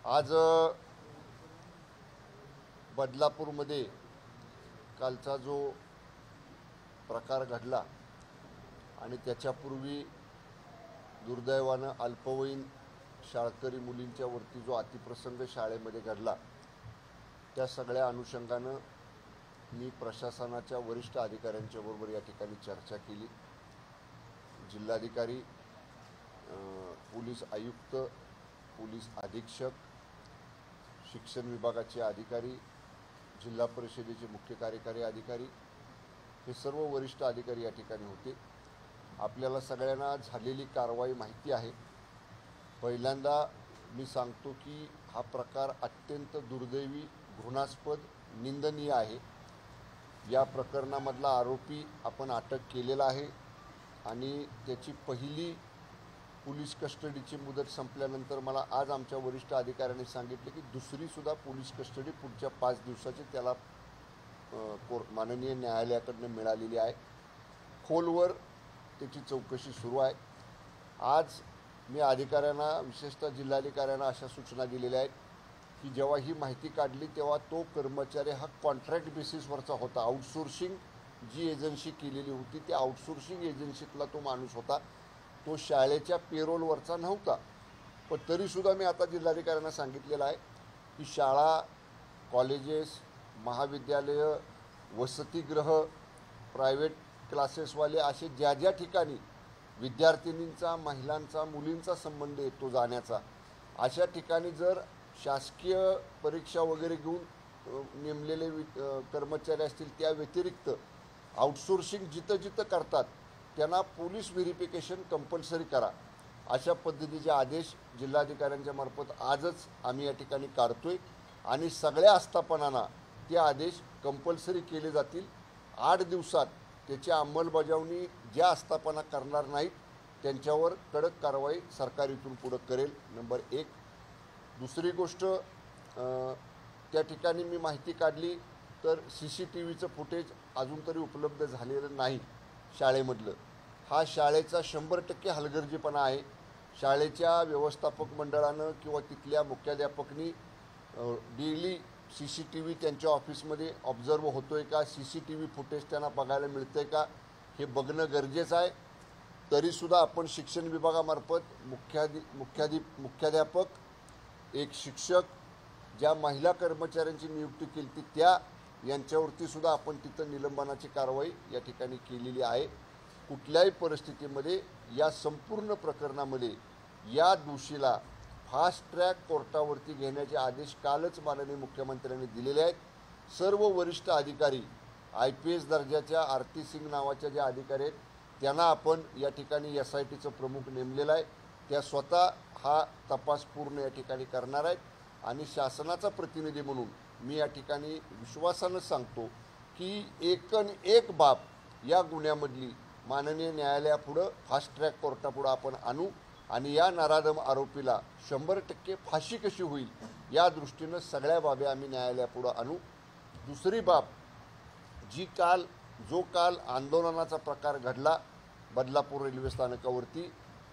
आज बदलापूरमध्ये कालचा जो प्रकार घडला आणि त्याच्यापूर्वी दुर्दैवानं अल्पवयीन शाळकरी मुलींच्या वरती जो अतिप्रसंग शाळेमध्ये घडला, त्या सगळ्या अनुषंगानं मी प्रशासनाच्या वरिष्ठ अधिकाऱ्यांच्या बरोबर या ठिकाणी चर्चा केली। जिल्हाधिकारी, पोलीस आयुक्त, पोलीस अधीक्षक, शिक्षण विभागाचे अधिकारी, जिल्हा परिषदेचे मुख्य कार्यकारी अधिकारी, हे सर्व वरिष्ठ अधिकारी या ठिकाणी होते। आपल्याला सगळ्यांना झालेली कारवाई माहिती आहे। पहिल्यांदा मी सांगतो की हा प्रकार अत्यंत दुर्दैवी, घृणास्पद, निंदनीय आहे। या प्रकरणामधला आरोपी आपण अटक केलेला आहे आणि त्याची पहिली पोलीस कस्टडीची मुदत संपल्यानंतर मला आज आमच्या वरिष्ठ अधिकाऱ्यांनी सांगितले की दुसरीसुद्धा पोलीस कस्टडी पुढच्या 5 दिवसाची त्याला माननीय न्यायालयाकडून मिळालेली आहे। खोलवर त्याची चौकशी सुरू आहे। आज मी अधिकाऱ्यांना, विशेषतः जिल्हाधिकाऱ्यांना अशा सूचना दिलेल्या आहेत की जेव्हा ही माहिती काढली तेव्हा तो कर्मचारी हा कॉन्ट्रॅक्ट बेसिसवरचा होता। आउटसोर्सिंग जी एजन्सी केलेली होती त्या आउटसोर्सिंग एजन्सीतला तो माणूस होता, तो शाळेच्या पेरोलवरचा नव्हता। पण तरीसुद्धा मी आता जिल्हाधिकाऱ्यांना सांगितलेलं आहे की शाळा, कॉलेजेस, महाविद्यालय, वसतिगृह, प्रायव्हेट क्लासेसवाले असे ज्या ज्या ठिकाणी विद्यार्थिनींचा, महिलांचा, मुलींचा संबंध येतो जाण्याचा, अशा ठिकाणी जर शासकीय परीक्षा वगैरे घेऊन नेमलेले कर्मचारी असतील, त्या व्यतिरिक्त आउटसोर्सिंग जिथं जिथं करतात त्यांना पोलीस व्हेरिफिकेशन कंपल्सरी करा, अशा पद्धतीचे आदेश जिल्हाधिकाऱ्यांच्या मार्फत आजच आम्ही या ठिकाणी काढतोय आणि सगळ्या आस्थापनांना ते आदेश कंपल्सरी केले जातील। 8 दिवसात त्याची अंमलबजावणी ज्या आस्थापना करणार नाहीत त्यांच्यावर कडक कारवाई सरकार इथून पुढे करेल, नंबर 1। दुसरी गोष्ट, त्या ठिकाणी मी माहिती काढली तर CCTVचं फुटेज अजून तरी उपलब्ध झालेलं नाही शाळेमधलं। हा शाळेचा 100% हलगर्जीपणा आहे। शाळेच्या व्यवस्थापक मंडळानं किंवा तिथल्या मुख्याध्यापकनी डेली CCTV त्यांच्या ऑफिसमध्ये ऑब्झर्व होतोय का, CCTV फुटेज त्यांना बघायला मिळतंय का, हे बघणं गरजेचं आहे। तरीसुद्धा आपण शिक्षण विभागामार्फत मुख्याध्यापक, एक शिक्षक, ज्या महिला कर्मचाऱ्यांची नियुक्ती केली त्या यांच्यावरती सुद्धा आपण तिथं निलंबनाची कारवाई या ठिकाणी केलेली आहे। कुठल्याही परिस्थितीमध्ये या संपूर्ण प्रकरणामध्ये या दोषीला फास्ट ट्रॅक कोर्टावरती घेण्याचे आदेश कालच माननीय मुख्यमंत्र्यांनी दिलेले आहेत। सर्व वरिष्ठ अधिकारी, IPS दर्जाच्या आरती सिंग नावाच्या ज्या अधिकारी आहेत त्यांना आपण या ठिकाणी SITचं प्रमुख नेमलेला आहे। त्या स्वतः हा तपास पूर्ण या ठिकाणी करणार आहेत आणि शासनाचा प्रतिनिधी म्हणून मी या ठिकाणी विश्वासानं सांगतो की एक बाब या गुन्ह्यामधली माननीय न्यायालयापुढं फास्ट ट्रॅक कोर्टापुढं आपण आणू आणि या नराधम आरोपीला 100% फाशी कशी होईल या दृष्टीनं सगळ्या बाबी आम्ही न्यायालयापुढं आणू। दुसरी बाब, जो काल आंदोलनाचा प्रकार घडला बदलापूर रेल्वे स्थानकावरती,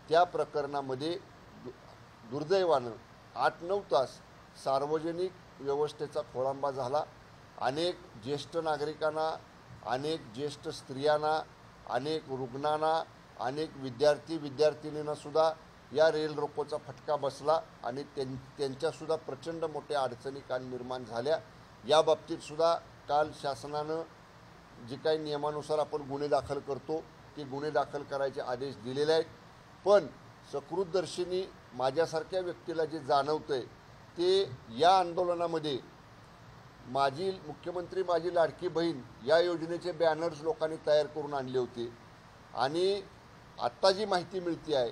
त्या प्रकरणामध्ये दुर्दैवानं 8-9 तास सार्वजनिक व्यवस्थेचा खोळंबा झाला। अनेक ज्येष्ठ नागरिकांना, अनेक ज्येष्ठ स्त्रियांना, अनेक रुग्णांना, अनेक विद्यार्थी-विद्यार्थिनींना सुद्धा या रेल रोकोचा फटका बसला आणि त्यांच्यासुद्धा प्रचंड मोठ्या अडचणी काल निर्माण झाल्या। या बाबतीत सुद्धा काल शासनानं जे काही नियमानुसार आपण गुन्हे दाखल करतो ते गुन्हे दाखल करायचे आदेश दिलेले आहेत। पण सकृतदर्शनी माझ्यासारख्या व्यक्तीला जे जाणवतंय ते या आंदोलनामध्ये माझी मुख्यमंत्री माझी लाडकी बहीण या योजनेचे बॅनर्स लोकांनी तयार करून आणले होते आणि आत्ता जी माहिती मिळते आहे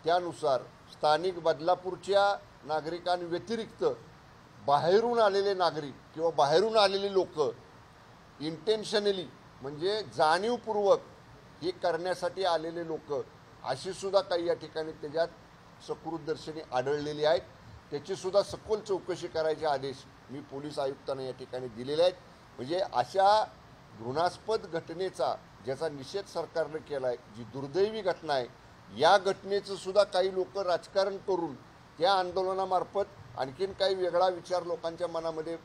त्यानुसार स्थानिक बदलापूरच्या नागरिकांव्यतिरिक्त बाहेरून आलेले नागरिक किंवा बाहेरून आलेली लोक इंटेन्शनली, म्हणजे जाणीवपूर्वक हे करण्यासाठी आलेले लोक अशी सुद्धा काही या ठिकाणी त्याच्यात सकृतदर्शनी आढळलेली आहेत। त्याचीसुद्धा सखोल चौकशी करायचे आदेश मी पोलीस आयुक्तांना या ठिकाणी दिलेले आहेत। म्हणजे अशा घृणास्पद घटनेचा ज्याचा निषेध सरकारने केला आहे, जी दुर्दैवी घटना आहे, या घटनेचं सुद्धा काही लोक राजकारण करून त्या आंदोलनामार्फत आणखीन काही वेगळा विचार लोकांच्या मनामध्ये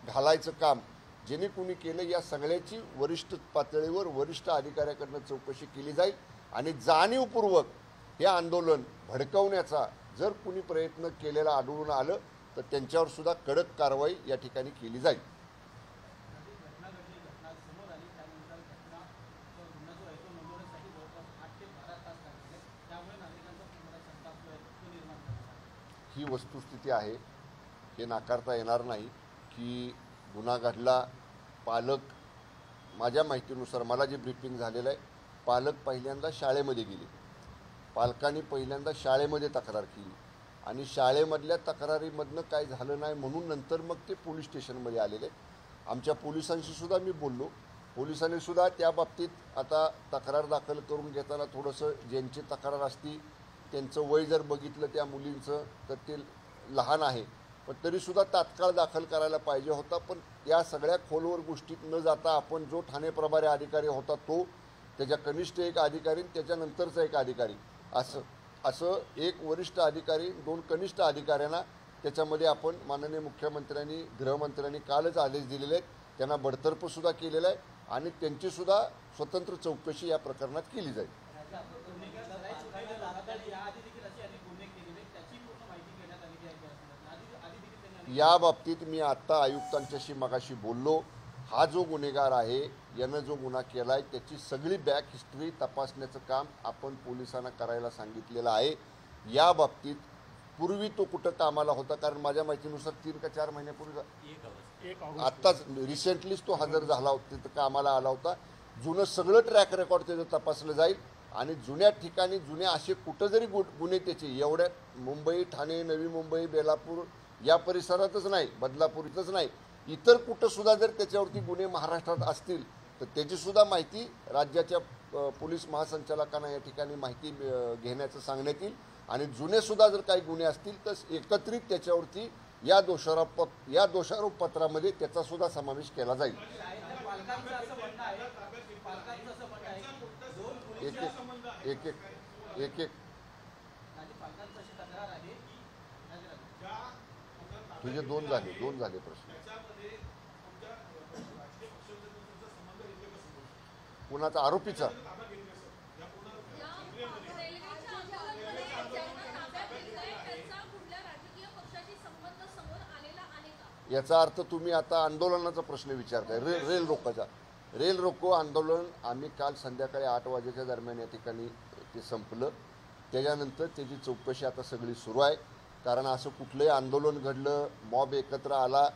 घालायचं काम ज्यांनी कुणी केलं या सगळ्याची वरिष्ठ पातळीवर वरिष्ठ अधिकाऱ्याकडनं चौकशी केली जाईल आणि जाणीवपूर्वक हे आंदोलन भडकवण्याचा जर कुणी प्रयत्न केलेला आढळून आलं तर त्यांच्यावर सुद्धा कडक कारवाई या ठिकाणी केली जाईल. ही वस्तुस्थिती आहे, हे नाकारता येणार नाही की गुन्हा घडला. पालक, माझ्या माहितीनुसार मला जे ब्रीफिंग झालेलं आहे, पालक पहिल्यांदा शाळेमध्ये गेले, पालकांनी पहिल्यांदा शाळेमध्ये तक्रार केली आणि शाळेमधल्या तक्रारीमधनं काय झालं नाही म्हणून नंतर मग ते पोलीस स्टेशनमध्ये आलेले. आमच्या पोलिसांशी सुद्धा मी बोललो, पोलिसांनी सुद्धा त्या बाबतीत आता तक्रार दाखल करून घेताना थोडंसं ज्यांची तक्रार असती त्यांचं वय जर बघितलं त्या मुलींचं तर ते लहान आहे, पण तरीसुद्धा तात्काळ दाखल करायला पाहिजे होता. पण या सगळ्या खोलवर गोष्टीत न जाता आपण जो ठाणे प्रभारी अधिकारी होता तो, त्याच्या कनिष्ठ एक अधिकारी, त्याच्यानंतरचा एक अधिकारी, असं एक वरिष्ठ अधिकारी, 2 कनिष्ठ अधिकाऱ्यांना त्याच्यामध्ये आपण माननीय मुख्यमंत्र्यांनी गृहमंत्र्यांनी कालच आदेश दिलेले आहेत. त्यांना बडतर्फसुद्धा केलेलं आहे आणि त्यांचीसुद्धा स्वतंत्र चौकशी या प्रकरणात केली जाईल. या बाबतीत मी आत्ता आयुक्तांच्याशी मगाशी बोललो. हा जो गुन्हेगार आहे, यानं जो गुन्हा केला आहे त्याची सगळी बॅक हिस्ट्री तपासण्याचं काम आपण पोलिसांना करायला सांगितलेलं आहे. या बाबतीत पूर्वी तो कुठं कामाला होता, कारण माझ्या माहितीनुसार 3 का 4 महिन्यापूर्वी आत्ताच रिसेंटलीच तो हजर झाला होता, तिथं कामाला आला होता. जुनं सगळं ट्रॅक रेकॉर्ड त्याचं तपासलं जाईल आणि जुन्या ठिकाणी जुने असे कुठं जरी गुन्हे त्याचे एवढ्या मुंबई, ठाणे, नवी मुंबई, बेलापूर या परिसरातच नाही, बदलापूर इथंच नाही, इतर कुठंसुद्धा जर त्याच्यावरती गुन्हे महाराष्ट्रात असतील तर त्याचीसुद्धा माहिती राज्याच्या पोलीस महासंचालकांना या ठिकाणी माहिती घेण्याचं सांगण्यात येईल आणि जुनेसुद्धा जर काही गुन्हे असतील तर एकत्रित त्याच्यावरती या दोषारोप पत्रामध्ये त्याचासुद्धा समावेश केला जाईल. एक तुझे 2 झाले प्रश्न. कुणाचा? आरोपीचा? याचा अर्थ तुम्ही आता आंदोलनाचा प्रश्न विचारताय, रेल रोकोचा. रेल रोको आंदोलन आम्ही काल संध्याकाळी 8 वाजेच्या दरम्यान या ठिकाणी ते संपलं. त्याच्यानंतर त्याची चौकशी आता सगळी सुरू आहे. कारण असं कुठलंही आंदोलन घडलं, मॉब एकत्र आला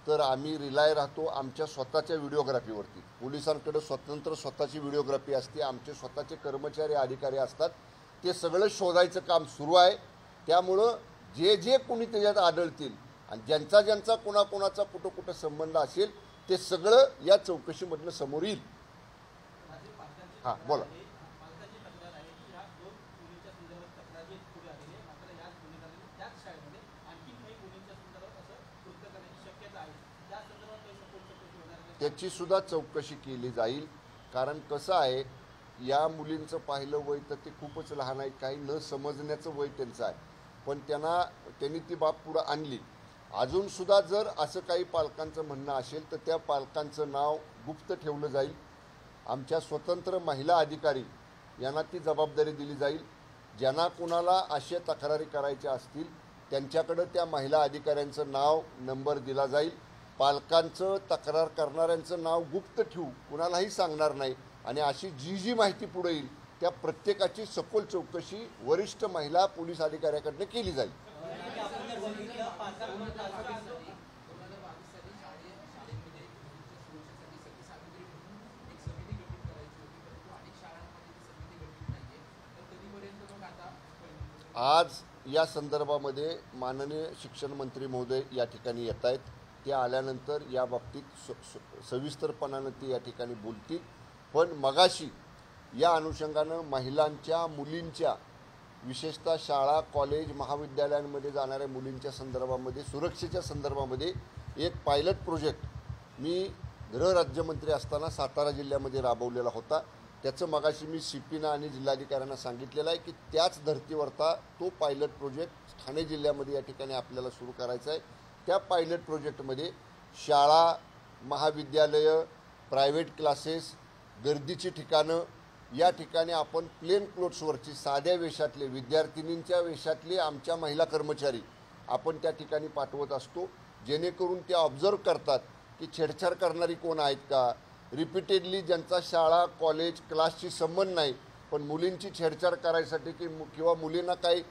तर आम्ही रिलाय राहतो आमच्या स्वतःच्या व्हिडिओग्राफीवरती. पोलिसांकडे स्वतःची व्हिडिओग्राफी असते, आमचे स्वतःचे कर्मचारी अधिकारी असतात. ते सगळं शोधायचं काम सुरू आहे. त्यामुळं जे कोणी त्याच्यात आढळतील आणि ज्यांचा कोणाचा कुठं संबंध असेल ते सगळं या चौकशीमधनं समोर येईल. हां बोला. त्याची सुद्धा चौकशी केली जाईल. कारण कसं आहे, या मुलींचं पाहिलं वय तर ते खूपच लहान आहे, काही न समजण्याचं वय त्यांचं आहे, पण त्यांनी ती बाब पुढं आणली. अजूनसुद्धा जर असं काही पालकांचं म्हणणं असेल तर त्या पालकांचं नाव गुप्त ठेवलं जाईल. आमच्या स्वतंत्र महिला अधिकारी यांना ती जबाबदारी दिली जाईल. ज्यांना कुणाला अशा तक्रारी करायच्या असतील त्यांच्याकडं त्या महिला अधिकाऱ्यांचं नाव, नंबर दिला जाईल. पालकांचं, तक्रार करणाऱ्यांचं नाव गुप्त ठेवू, कुणालाही सांगणार नाही आणि अशी जी माहिती पुढे येईल त्या प्रत्येकाची सखोल चौकशी वरिष्ठ महिला पोलीस अधिकाऱ्याकडनं केली जाईल. आज या संदर्भामध्ये माननीय शिक्षण मंत्री महोदय या ठिकाणी येत आहेत. ते आल्यानंतर या बाबतीत सविस्तरपणानं ते या ठिकाणी बोलतील. पण मगाशी या अनुषंगानं महिलांच्या, मुलींच्या, विशेषतः शाळा, कॉलेज, महाविद्यालयांमध्ये जाणाऱ्या मुलींच्या संदर्भामध्ये, सुरक्षेच्या संदर्भामध्ये एक पायलट प्रोजेक्ट मी गृहराज्यमंत्री असताना सातारा जिल्ह्यामध्ये राबवलेला होता. त्याचं मगाशी मी CPना आणि जिल्हाधिकाऱ्यांना सांगितलेलं आहे की त्याच धर्तीवरता तो पायलट प्रोजेक्ट ठाणे जिल्ह्यामध्ये या ठिकाणी आपल्याला सुरू करायचा आहे। त्या पायलट प्रोजेक्टमध्ये शाळा, महाविद्यालयं, प्रायव्हेट क्लासेस, गर्दीची ठिकाणं या ठिकाणी आपण प्लेन क्लोथ्सवरची साध्या वेशातले विद्यार्थिनींच्या वेशातले आमच्या महिला कर्मचारी आपण त्या ठिकाणी पाठवत असतो, जेणेकरून ते ऑब्झर्व करतात की छेडछाड करणारी कोण आहेत का, रिपीटेडली ज्यांचा शाळा, कॉलेज, क्लासशी संबंध नाही पण मुलींची छेडछाड करायसाठी किंवा मुलींना काही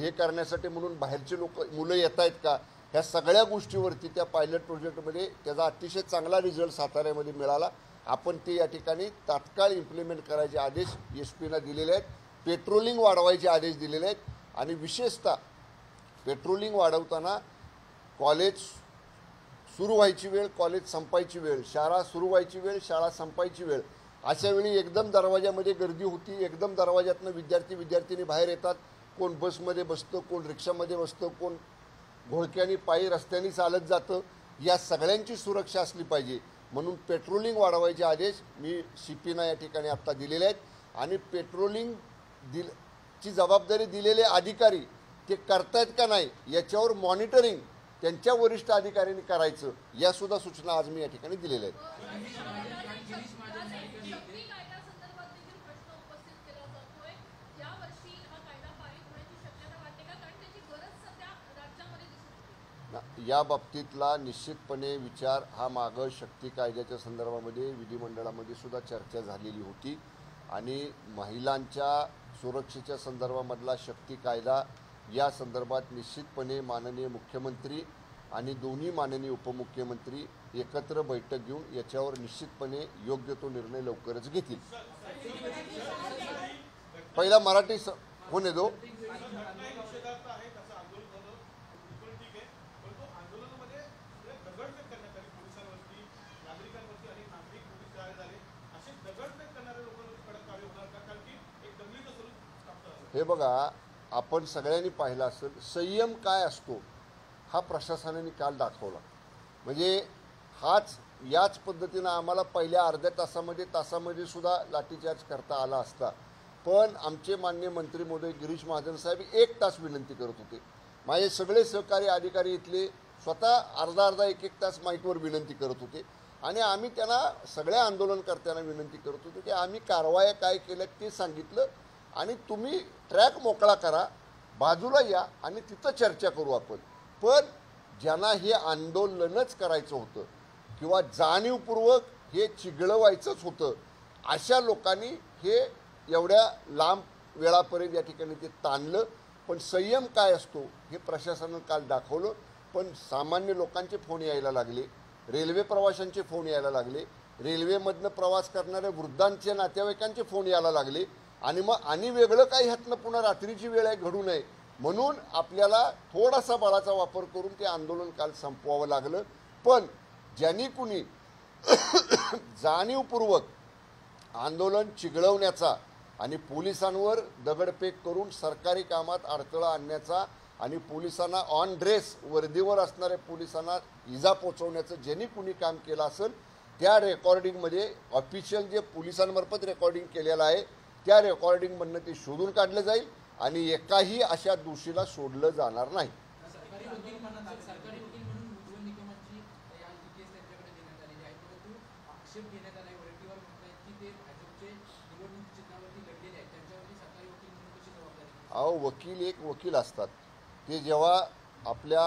हे करण्यासाठी म्हणून बाहेरचे मुलं येत आहेत का, ह्या सगळ्या गोष्टीवरती त्या पायलट प्रोजेक्टमध्ये त्याचा अतिशय चांगला रिझल्ट साताऱ्यामध्ये मिळाला। आपण ते या ठिकाणी तात्काळ इम्प्लिमेंट करायचे आदेश SP ना दिलेले आहेत, पेट्रोलिंग वाढवायचे आदेश दिलेले आहेत आणि विशेषतः पेट्रोलिंग वाढवताना कॉलेज सुरू व्हायची वेळ, कॉलेज संपायची वेळ, शाळा सुरू व्हायची वेळ, शाळा संपायची वेळ, अशा वेळी एकदम दरवाजामध्ये गर्दी होती, एकदम दरवाजातनं विद्यार्थिनी बाहेर येतात, कोण बसमध्ये बसतं, कोण रिक्षामध्ये बसतं, कोण घोळक्यानी पायी रस्त्याने चालत जातं, या सगळ्यांची सुरक्षा असली पाहिजे म्हणून पेट्रोलिंग वाढवायचे आदेश मी CPना या ठिकाणी आत्ता दिलेले आहेत आणि पेट्रोलिंग ची जबाबदारी दिलेले अधिकारी ते करतायत का नाही याच्यावर मॉनिटरिंग त्यांच्या वरिष्ठ अधिकाऱ्यांनी करायचं, या सुद्धा सूचना आज मी या ठिकाणी दिलेल्या आहेत। या बाबतीतला निश्चितपणे विचार हा मागं शक्ती कायद्याच्या संदर्भामध्ये विधिमंडळामध्ये सुद्धा चर्चा झालेली होती आणि महिलांच्या सुरक्षेच्या संदर्भामधला शक्ती कायदा या संदर्भात निश्चितपणे माननीय मुख्यमंत्री आणि दोन्ही माननीय उपमुख्यमंत्री एकत्र बैठक घेऊन याच्यावर निश्चितपणे योग्य तो निर्णय लवकरच घेतील। पहिला मराठी कोण येतो हे बघा, आपण सगळ्यांनी पाहिलं असेल संयम काय असतो हा प्रशासनाने काल दाखवला। म्हणजे याच पद्धतीनं आम्हाला पहिल्या अर्ध्या तासामध्ये सुद्धा लाठीचार्ज करता आला असता, पण आमचे माननीय मंत्री महोदय गिरीश महाजन साहेब 1 तास विनंती करत होते। माझे सगळे सहकारी अधिकारी इथले स्वतः अर्धा 1 तास माईकवर विनंती करत होते आणि आम्ही त्यांना सगळ्या आंदोलनकर्त्यांना विनंती करत होतो की आम्ही कारवाया काय केल्या ते सांगितलं आणि तुम्ही ट्रॅक मोकळा करा, बाजूला या आणि तिथं चर्चा करू आपण। पण ज्यांना हे आंदोलनच करायचं होतं किंवा जाणीवपूर्वक हे चिघळवायचंच होतं अशा लोकांनी हे एवढ्या लांब वेळापर्यंत या ठिकाणी ते ताणलं। पण संयम काय असतो हे प्रशासनानं काल दाखवलं। पण सामान्य लोकांचे फोन यायला लागले, रेल्वे प्रवाशांचे फोन यायला लागले, रेल्वेमधनं प्रवास करणाऱ्या वृद्धांचे नातेवाईकांचे फोन यायला लागले आणि मग वेगळं काही ह्यातनं पुन्हा रात्रीची वेळ आहे घडू नये म्हणून आपल्याला थोडासा बळाचा वापर करून ते आंदोलन काल संपवावं लागलं। पण ज्यांनी कुणी जाणीवपूर्वक आंदोलन चिघळवण्याचा आणि पोलिसांवर दगडफेक करून सरकारी कामात अडथळा आणण्याचा आणि पोलिसांना ऑन ड्रेस वर्दीवर असणाऱ्या पोलिसांना इजा पोचवण्याचं ज्यांनी कुणी काम केलं असेल त्या रेकॉर्डिंगमध्ये ऑफिशियल जे पोलिसांमार्फत रेकॉर्डिंग केलेलं आहे त्या रेकॉर्डिंगमधनं ते शोधून काढलं जाईल आणि एकाही अशा दोषीला सोडलं जाणार नाही। अहो, वकील असतात ते जेव्हा आपल्या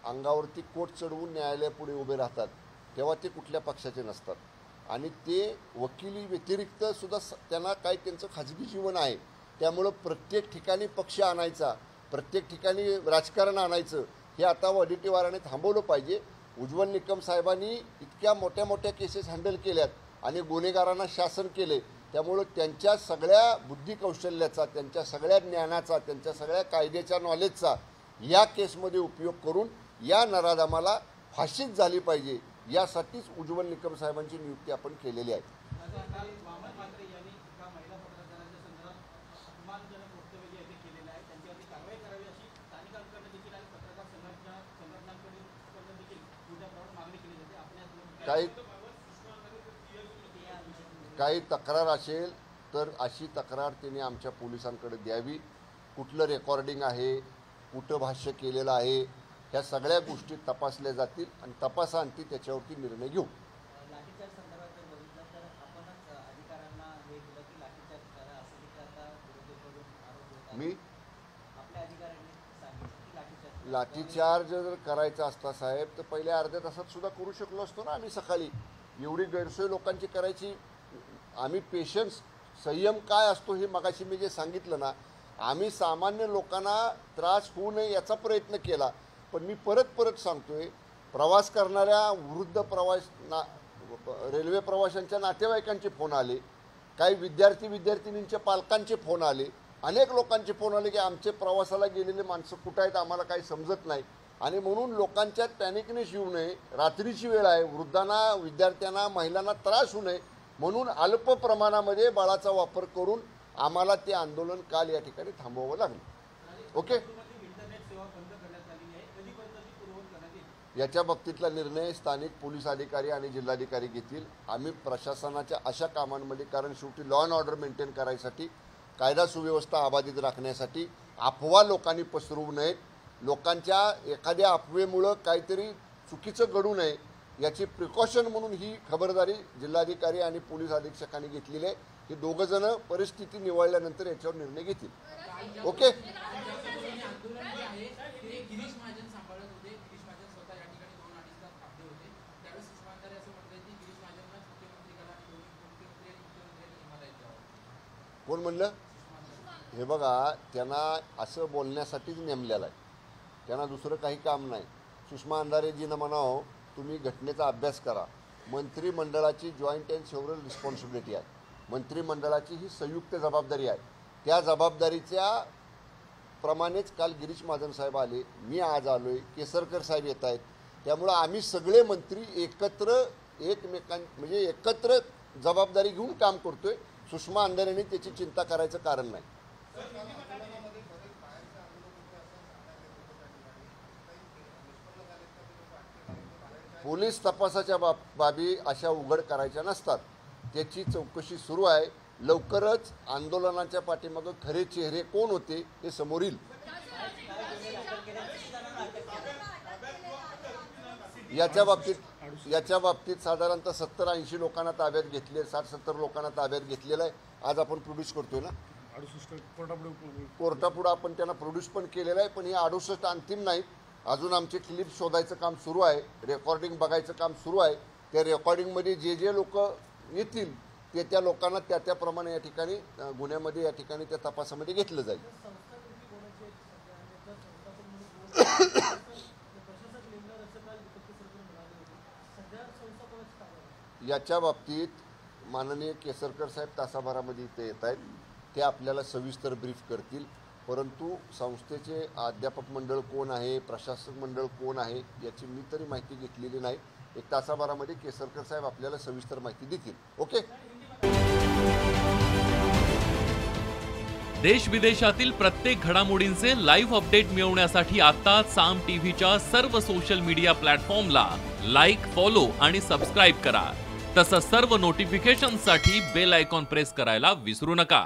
अंगावरती कोट चढवून न्यायालयापुढे उभे राहतात तेव्हा ते कुठल्या पक्षाचे नसतात आणि ते वकिली व्यतिरिक्त सुद्धा त्यांना काही त्यांचं खाजगी जीवन आहे। त्यामुळं प्रत्येक ठिकाणी पक्ष आणायचा, प्रत्येक ठिकाणी राजकारण आणायचं हे आता वडिटीवाराने थांबवलं पाहिजे। उज्ज्वल निकम साहेबांनी इतक्या मोठ्या केसेस हँडल केल्यात आणि गुन्हेगारांना शासन केले, त्यामुळं त्यांच्या सगळ्या बुद्धिकौशल्याचा, त्यांच्या सगळ्या ज्ञानाचा, त्यांच्या सगळ्या कायद्याच्या नॉलेजचा या केसमध्ये उपयोग करून या नराधमाला फाशीच झाली पाहिजे यासाठीच उज्ज्वल निकम साहेबांची नियुक्ती आपण केलेली आहे। काही तक्रार असेल तर अशी तक्रार त्यांनी आमच्या पोलिसांकडे द्यावी. कुठलं रेकॉर्डिंग आहे, कुठं भाष्य केलेलं आहे, ह्या सगळ्या गोष्टी तपासल्या जातील आणि तपासाअंती त्याच्यावरती निर्णय घेऊ. लाठीचार्ज संदर्भात जर बघितलं तर आपणच अधिकाऱ्यांना हे दिलं की लाठीचार्ज करा असं देखील आता विरोधकांकडून आरोप होत आहे. मी आपल्या अधिकाऱ्यांनी सांगितलं की लाठीचार्ज जर करायचा असता साहेब तर पहिले अर्ध्या तासात सुद्धा करू शकलो असतो ना आम्ही सकाळी. एवढी गैरसोय लोकांची करायची. आम्ही पेशन्स, संयम काय असतो हे मगाशी मी जे सांगितलं ना, आम्ही सामान्य लोकांना त्रास होऊ नये याचा प्रयत्न केला. पण मी परत सांगतोय, प्रवास करणाऱ्या वृद्ध रेल्वे प्रवाशांच्या नातेवाईकांचे फोन आले, काही विद्यार्थीनींच्या पालकांचे फोन आले, अनेक लोकांचे फोन आले की आमचे प्रवासाला गेलेले माणसं कुठं आहेत आम्हाला काही समजत नाही. आणि म्हणून लोकांच्यात पॅनिकनेस येऊ नये, रात्रीची वेळ आहे, वृद्धांना, विद्यार्थ्यांना, महिलांना त्रास होऊ नये म्हणून अल्प प्रमाणामध्ये बळाचा वापर करून आम्हाला ते आंदोलन काल या ठिकाणी थांबवावं लागलं. ओके, याच्या बाबतीतला निर्णय स्थानिक पोलीस अधिकारी आणि जिल्हाधिकारी घेतील. आम्ही प्रशासनाच्या अशा कामांमध्ये, कारण शेवटी लॉ अँड ऑर्डर मेंटेन करायसाठी, कायदा सुव्यवस्था अबाधित राखण्यासाठी अफवा लोकांनी पसरवू नयेत. लोकांच्या एखाद्या अफवेमुळं काहीतरी चुकीचं घडू नये याची प्रिकॉशन म्हणून ही खबरदारी जिल्हाधिकारी आणि पोलीस अधीक्षकांनी घेतलेली आहे. हे दोघं जण परिस्थिती निवळल्यानंतर याच्यावर निर्णय घेतील. ओके, कोण म्हणलं? हे बघा, त्यांना असं बोलण्यासाठीच नेमलेलं आहे, त्यांना दुसरं काही काम नाही. सुषमा अंधारेजीनं म्हणावं, तुम्ही घटनेचा अभ्यास करा. मंत्रिमंडळाची जॉईंट अँड सेव्हरल रिस्पॉन्सिबिलिटी आहे. मंत्रिमंडळाची ही संयुक्त जबाबदारी आहे. त्या जबाबदारीच्या प्रमाणेच काल गिरीश महाजन साहेब आले, मी आज आलो आहे, केसरकर साहेब येत आहेत. त्यामुळं आम्ही सगळे मंत्री एकत्र एकत्र जबाबदारी घेऊन काम करतोय. सुषमा अंधारेंनी त्याची चिंता करायचं कारण नाही. पोलीस तपासाच्या बाबी अशा उघड करायच्या नसतात. त्याची चौकशी सुरू आहे. लवकरच आंदोलनाच्या पाठीमागे खरे चेहरे कोण होते हे समोर येईल. याच्या बाबतीत साधारणतः 70-80 लोकांना ताब्यात घेतले, 60-70 लोकांना ताब्यात घेतलेलं आहे. आज आपण प्रोड्यूस करतोय ना, 68 कोर्टापुढे आपण त्यांना प्रोड्यूस पण केलेलं आहे. पण हे 68 अंतिम नाहीत. अजून आमचे क्लिप शोधायचं काम सुरू आहे, रेकॉर्डिंग बघायचं काम सुरू आहे. त्या रेकॉर्डिंगमध्ये जे लोक येतील त्या लोकांना त्याप्रमाणे या ठिकाणी गुन्ह्यामध्ये या ठिकाणी त्या तपासामध्ये घेतलं जाईल. याच्या बाबतीत माननीय केसरकर साहेब तासाभरामध्ये इथे येत आहेत. ते आपल्याला सविस्तर ब्रीफ करतील. परंतु संस्थेचे अध्यापक मंडळ कोण आहे, प्रशासक मंडळ कोण आहे याची मी तरी माहिती घेतलेली नाही. एक तासाभरामध्ये केसरकर साहेब आपल्याला सविस्तर माहिती देतील. ओके. देश विदेशातील प्रत्येक घडामोडींचे लाईव्ह अपडेट मिळवण्यासाठी आता साम टीव्हीच्या सर्व सोशल मीडिया प्लॅटफॉर्मला लाईक, फॉलो आणि सबस्क्राईब करा. तसंच सर्व नोटिफिकेशनसाठी बेल आयकॉन प्रेस करायला विसरू नका.